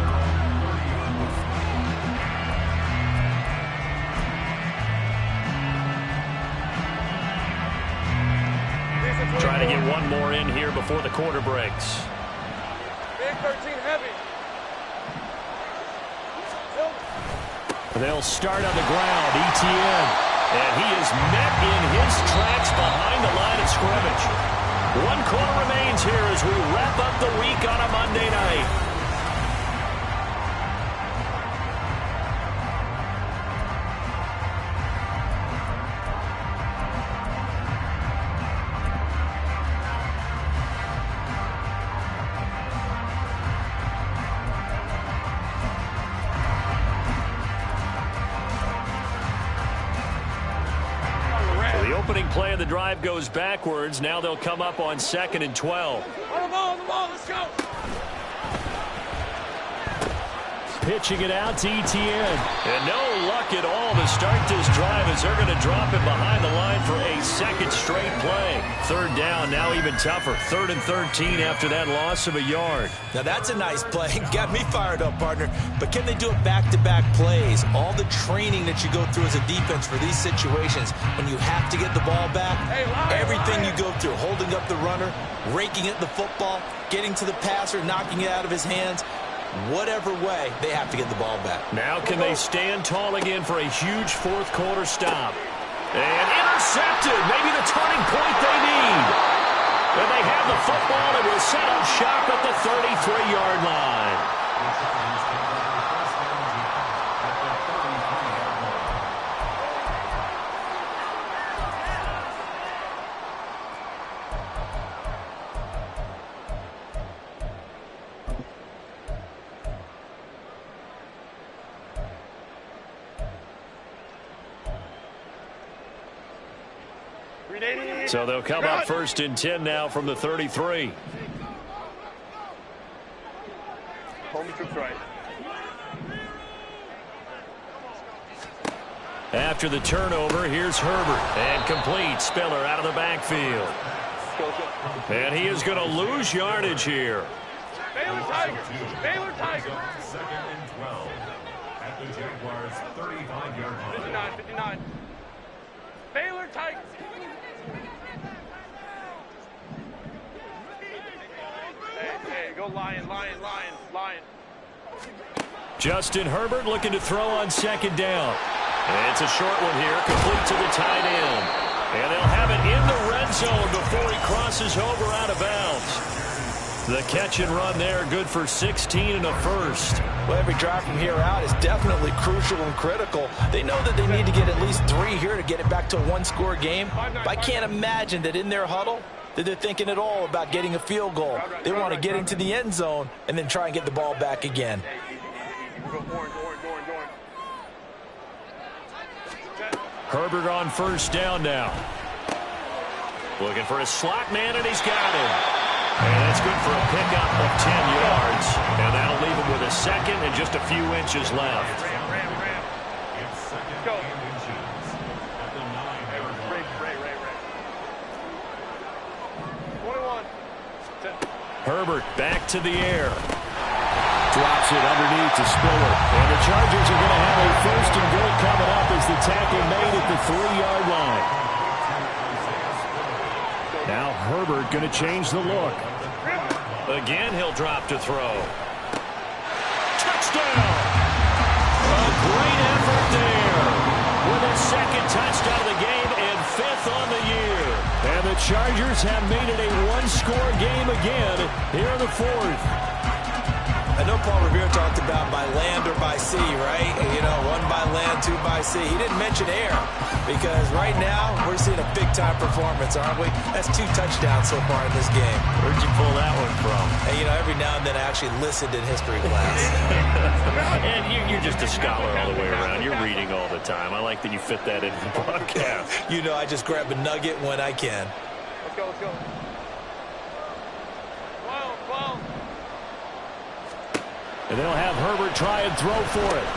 S1: Trying to get one more in here before the quarter breaks.
S3: Big 13 heavy.
S1: They'll start on the ground. ETN. And he is met in his tracks behind the line of scrimmage. 1 quarter remains here as we wrap up the week on a Monday night. Opening play of the drive goes backwards. Now they'll come up on 2nd and 12.
S3: On the ball, let's go.
S1: Pitching it out to ETN. And no luck at all to start this drive as they're going to drop it behind the line for a 2nd straight play. 3rd down, now even tougher. 3rd and 13 after that loss of a yard.
S2: Now that's a nice play. Got me fired up, partner. But can they do it back-to-back plays? All the training that you go through as a defense for these situations, when you have to get the ball back, everything you go through, holding up the runner, raking at the football, getting to the passer, knocking it out of his hands, whatever way, they have to get the ball back.
S1: Now can they stand tall again for a huge 4th quarter stop? And intercepted. Maybe the turning point they need. And they have the football and will set up shop at the 33-yard line. So they'll come up 1st and 10 now from the 33.
S3: Home troops right.
S1: After the turnover, here's Herbert. And complete. Spiller out of the backfield. And he is going to lose yardage here.
S3: Baylor Tigers. Baylor Tigers.
S4: 2nd and 12 at the Jaguars' 35-yard line.
S3: 59, 59. Baylor Tigers. Hey, go Lion, Lion, Lion, Lion.
S1: Justin Herbert looking to throw on second down. And it's a short one here, complete to the tight end. And they'll have it in the red zone before he crosses over out of bounds. The catch and run there, good for 16 and a first.
S2: Well, every drive from here out is definitely crucial and critical. They know that they need to get at least 3 here to get it back to a one-score game. But I can't imagine that in their huddle that they're thinking at all about getting a field goal. They want to get into the end zone and then try and get the ball back again.
S1: Herbert on first down now. Looking for a slot man, and he's got him. And that's good for a pickup of 10 yards. And that'll leave him with a second and just a few inches left.
S4: It's second and inches at the 9-yard line.
S3: 21.
S1: Herbert back to the air. Drops it underneath to Spiller. And the Chargers are going to have a first and goal coming up as the tackle made at the 3-yard line. Now Herbert going to change the look. Again, he'll drop to throw. Touchdown! A great effort there. With a second touchdown of the game and 5th on the year. And the Chargers have made it a one-score game again here in the 4th.
S2: I know Paul Revere talked about by land or by sea, right? You know, 1 by land, 2 by sea. He didn't mention air because right now we're seeing a big-time performance, aren't we? That's 2 touchdowns so far in this game.
S1: Where'd you pull that one from?
S2: And, you know, every now and then I actually listened in history class.
S1: And you're just a scholar all the way around. You're reading all the time. I like that you fit that into the broadcast.
S2: You know, I just grab a nugget when I can.
S3: Let's go, let's go. 12.
S1: And they'll have Herbert try and throw for it.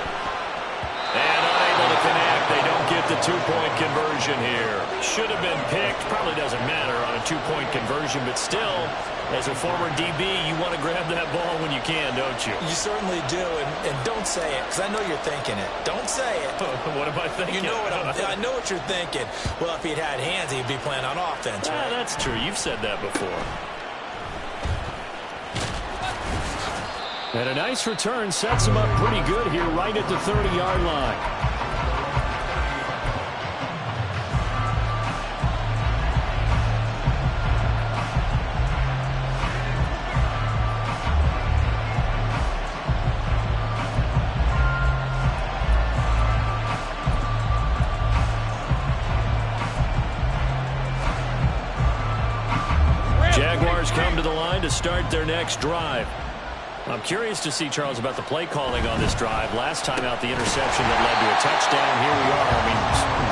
S1: And unable to connect. They don't get the 2-point conversion here. Should have been picked. Probably doesn't matter on a 2-point conversion, but still, as a former DB, you want to grab that ball when you can, don't you?
S2: You certainly do, and don't say it, because I know you're thinking it. Don't say it.
S1: What am I thinking?
S2: You know what I know what you're thinking. Well, if he'd had hands, he'd be playing on offense, right?
S1: That's true. You've said that before. And a nice return sets him up pretty good here right at the 30-yard line. Jaguars come to the line to start their next drive. I'm curious to see, Charles, about the play calling on this drive. Last time out, the interception that led to a touchdown. Here we are. I mean,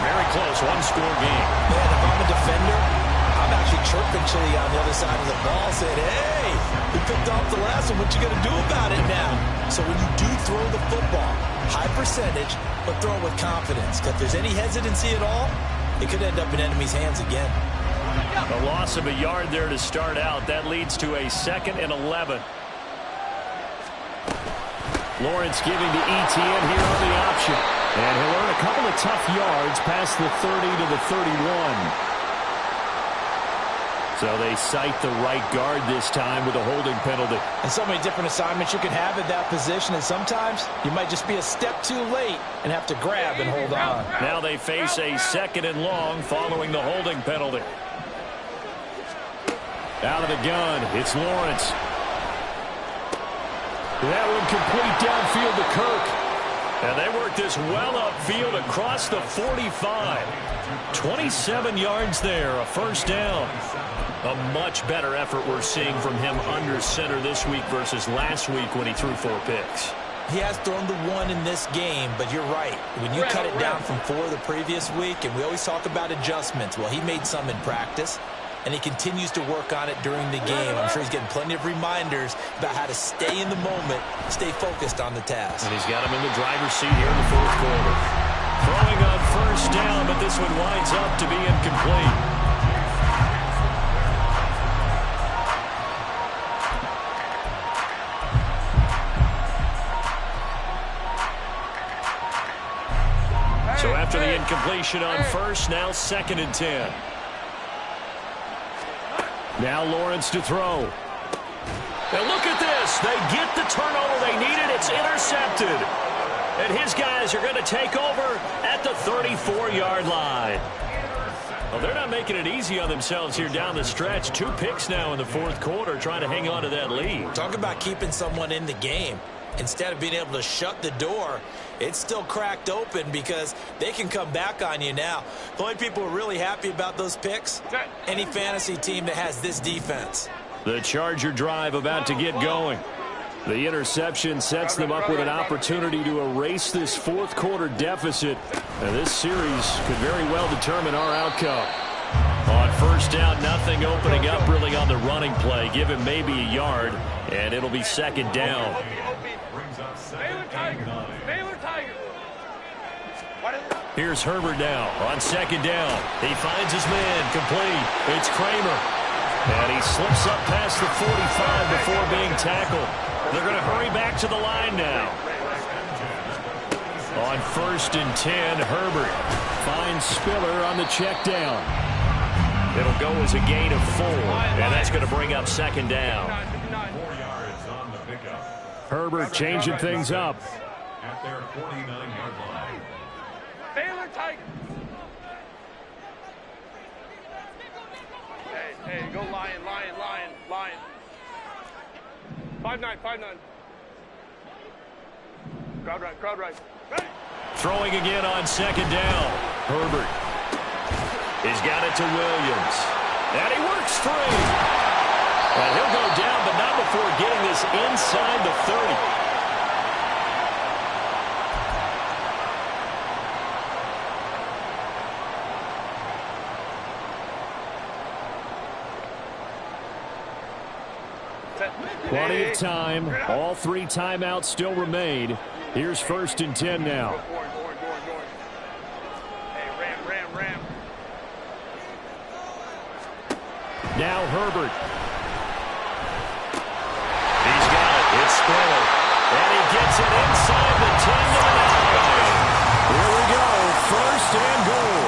S1: very close, one-score game.
S2: Man, if I'm a defender, I'm actually chirping to you on the other side of the ball, saying, hey, you picked off the last one. What you going to do about it now? So when you do throw the football, high percentage, but throw it with confidence. Because if there's any hesitancy at all, it could end up in enemy's hands again.
S1: A loss of a yard there to start out. That leads to a 2nd and 11. Lawrence giving to Etienne here on the option. And he'll earn a couple of tough yards past the 30 to the 31. So they cite the right guard this time with a holding penalty.
S2: And so many different assignments you can have at that position, and sometimes you might just be a step too late and have to grab and hold on.
S1: Now they face a 2nd and long following the holding penalty. Out of the gun, it's Lawrence. That one complete downfield to Kirk. And they work this well upfield across the 45. 27 yards there, a first down. A much better effort we're seeing from him under center this week versus last week when he threw 4 picks.
S2: He has thrown the 1 in this game, but you're right. When you cut it down from 4 the previous week, and we always talk about adjustments, well, he made some in practice. And he continues to work on it during the game. I'm sure he's getting plenty of reminders about how to stay in the moment, stay focused on the task.
S1: And he's got him in the driver's seat here in the 4th quarter. Throwing on first down, but this one winds up to be incomplete. So after the incompletion on first, now 2nd and 10. Now Lawrence to throw. And look at this. They get the turnover they needed. It's intercepted. And his guys are going to take over at the 34-yard line. Well, they're not making it easy on themselves here down the stretch. 2 picks now in the fourth quarter trying to hang on to that lead.
S2: Talk about keeping someone in the game. Instead of being able to shut the door, it's still cracked open because they can come back on you now. The only people who are really happy about those picks, any fantasy team that has this defense.
S1: The Charger drive about to get going. The interception sets them up with an opportunity to erase this fourth quarter deficit. And this series could very well determine our outcome. On first down, nothing, opening up really on the running play. Give him maybe a yard, and it'll be second down. Here's Herbert now on second down. He finds his man, complete. It's Kramer. And he slips up past the 45 before being tackled. They're going to hurry back to the line now. On first and 10, Herbert finds Spiller on the check down. It'll go as a gain of 4, and that's going to bring up second down.
S4: 4 yards on the pickup.
S1: Herbert changing things up.
S4: At their 49-yard line.
S3: Baylor Tigers. Hey, go Lion. 5-9. Crowd right. Ready.
S1: Throwing again on second down. Herbert. He's got it to Williams. And he works free. And he'll go down, but not before getting this inside the 30. Plenty of time. All 3 timeouts still remain. Here's first and 10 now.
S3: Hey, ram.
S1: Now Herbert. He's got it. It's Spiller. And he gets it inside the 10 to the 9. Here we go. First and goal.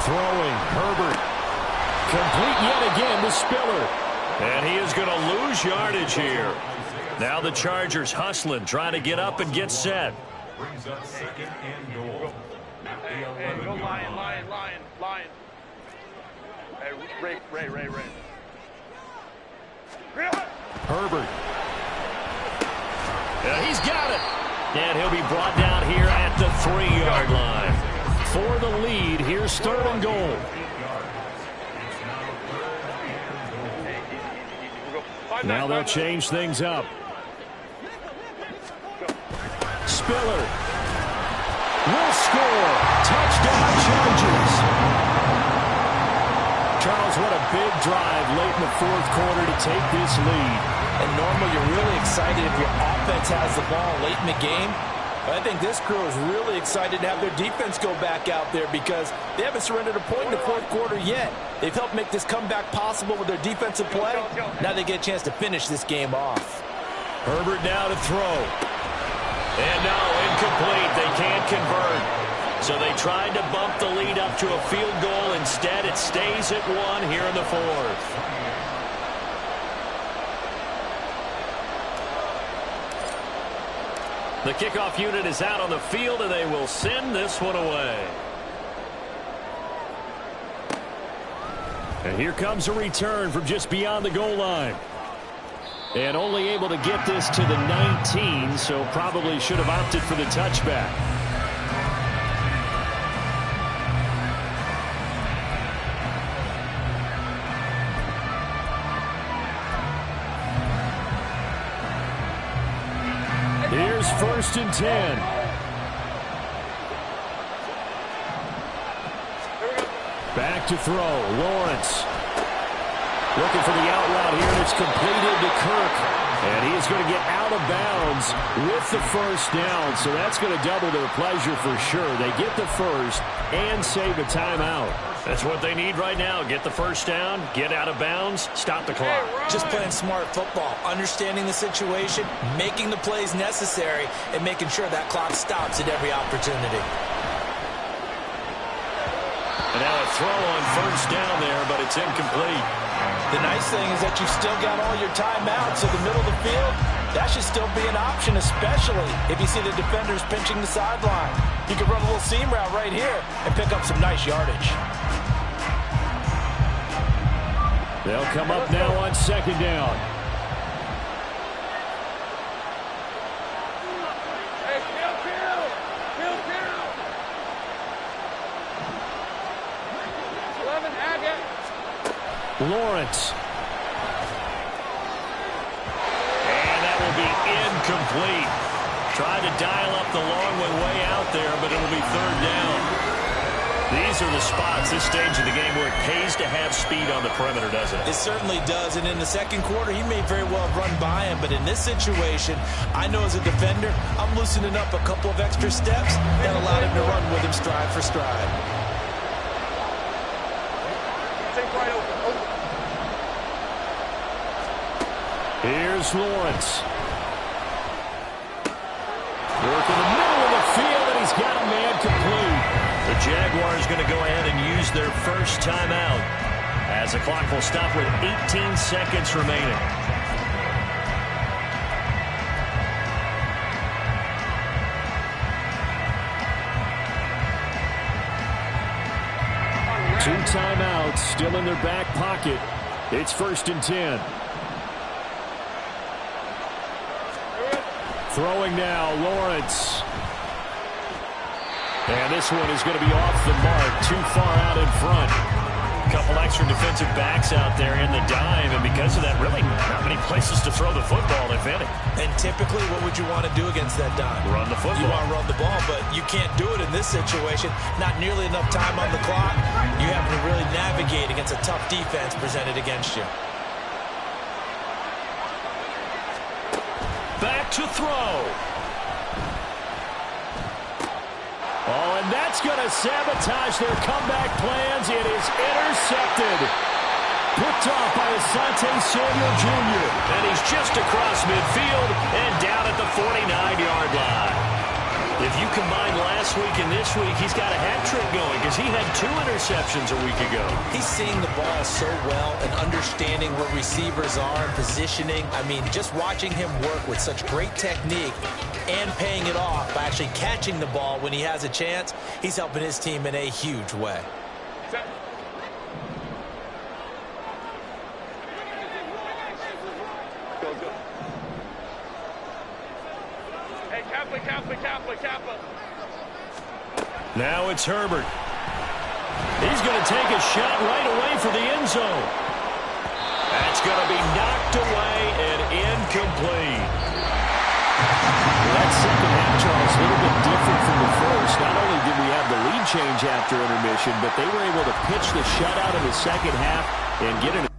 S1: Throwing, Herbert. Complete yet again to Spiller. And he is going to lose yardage here. Now the Chargers hustling, trying to get up and get set.
S4: Brings up second and goal.
S3: Hey, go Lion. Hey, Ray.
S1: Herbert. Yeah, he's got it. And he'll be brought down here at the 3-yard line. For the lead, here's third and goal. Now they'll change things up. Spiller will score. Touchdown, Chargers. Charles, what a big drive late in the fourth quarter to take this lead.
S2: And normally you're really excited if your offense has the ball late in the game. But I think this crew is really excited to have their defense go back out there because they haven't surrendered a point in the fourth quarter yet. They've helped make this comeback possible with their defensive play. Now they get a chance to finish this game off.
S1: Herbert now to throw. And no, incomplete. They can't convert. So they tried to bump the lead up to a field goal. Instead, it stays at 1 here in the fourth. The kickoff unit is out on the field, and they will send this one away. And here comes a return from just beyond the goal line. And only able to get this to the 19, so probably should have opted for the touchback. Here's first and 10. Back to throw. Lawrence looking for the out route here, and it's completed to Kirk. And he is going to get out of bounds with the first down, so that's going to double their pleasure for sure. They get the first and save a timeout. That's what they need right now. Get the first down, get out of bounds, stop the clock.
S2: Just playing smart football, understanding the situation, making the plays necessary, and making sure that clock stops at every opportunity.
S1: And now a throw on first down there, but it's incomplete.
S2: The nice thing is that you've still got all your timeouts, so the middle of the field, that should still be an option, especially if you see the defenders pinching the sideline. You can run a little seam route right here and pick up some nice yardage.
S1: They'll come up now on second down.
S3: Hey, Kill. 11, Agate.
S1: Lawrence. And that will be incomplete. Tried to dial up the long one way out there, but it'll be third down. These are the spots, this stage of the game, where it pays to have speed on the perimeter, doesn't it?
S2: It certainly does, and in the second quarter, he may very well run by him, but in this situation, I know as a defender, I'm loosening up a couple of extra steps that allowed him to run with him stride for stride.
S3: Take right open.
S1: Here's Lawrence. Work in the middle of the field, and he's got a man complete. The Jaguars going to go ahead and use their first timeout as the clock will stop with 18 seconds remaining. Two timeouts still in their back pocket. It's 1st and 10. Throwing now, Lawrence. And this one is going to be off the mark, too far out in front. A couple extra defensive backs out there in the dime, and because of that, really not many places to throw the football, if any.
S2: And typically, what would you want to do against that dime?
S1: Run the football.
S2: You want to run the ball, but you can't do it in this situation. Not nearly enough time on the clock. You have to really navigate against a tough defense presented against you.
S1: Back to throw. Oh, and that's going to sabotage their comeback plans. It is intercepted. Picked off by Asante Samuel Jr. And he's just across midfield and down at the 49-yard line. If you combine last week and this week, he's got a hat trick going because he had 2 interceptions a week ago.
S2: He's seeing the ball so well and understanding where receivers are and positioning. I mean, just watching him work with such great technique and paying it off by actually catching the ball when he has a chance, he's helping his team in a huge way.
S3: Set. Go. Hey, Kappa.
S1: Now it's Herbert. He's going to take a shot right away for the end zone. That's going to be knocked away and incomplete. That second half, Charles, a little bit different from the first. Not only did we have the lead change after intermission, but they were able to pitch the shutout in the second half and get an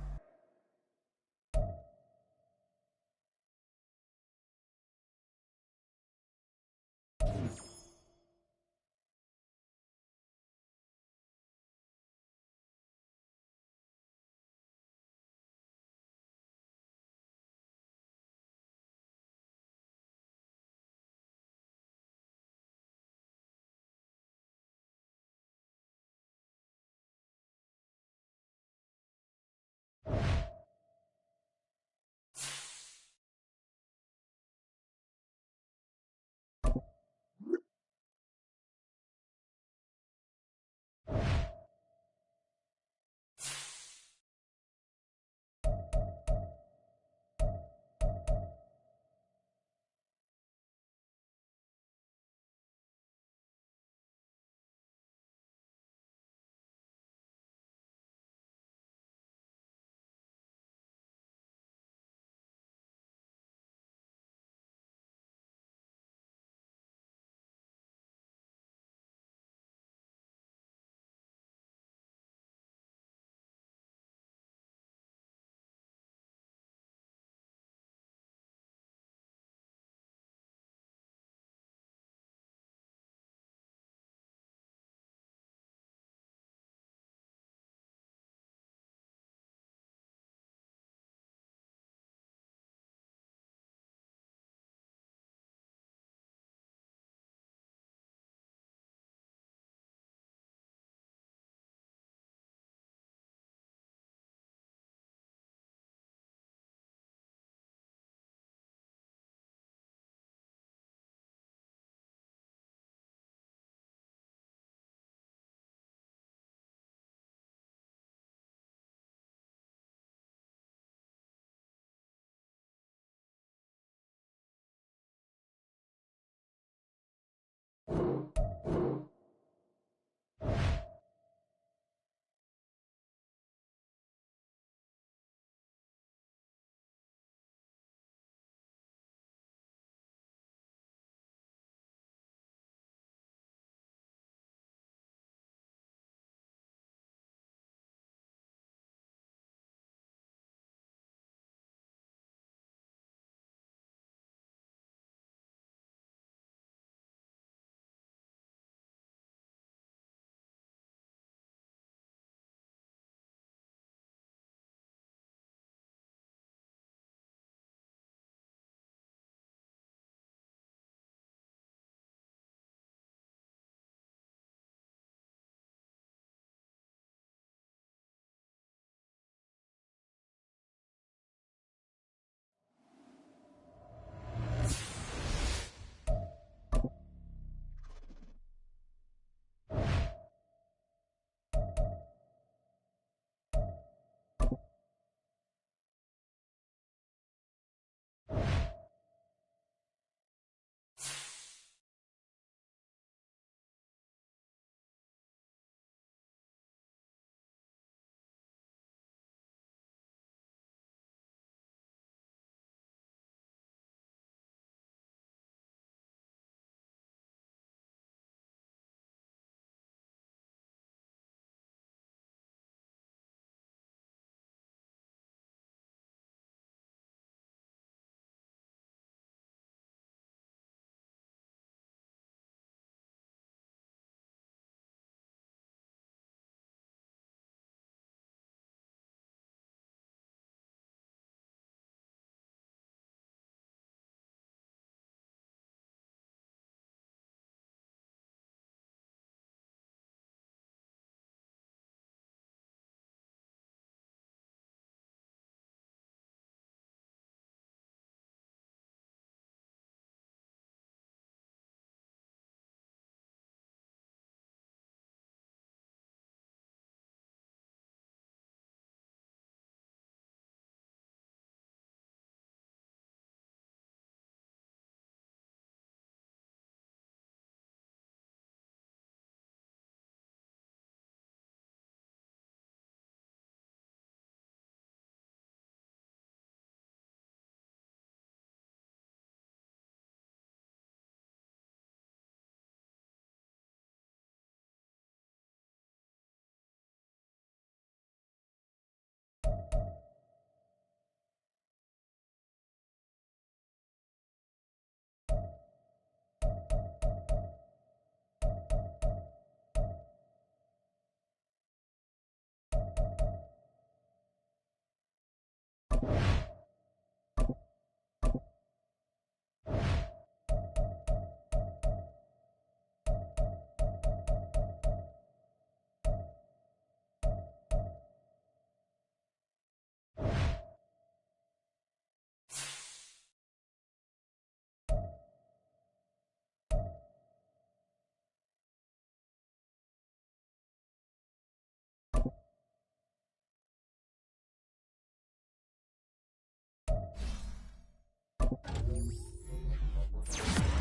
S1: You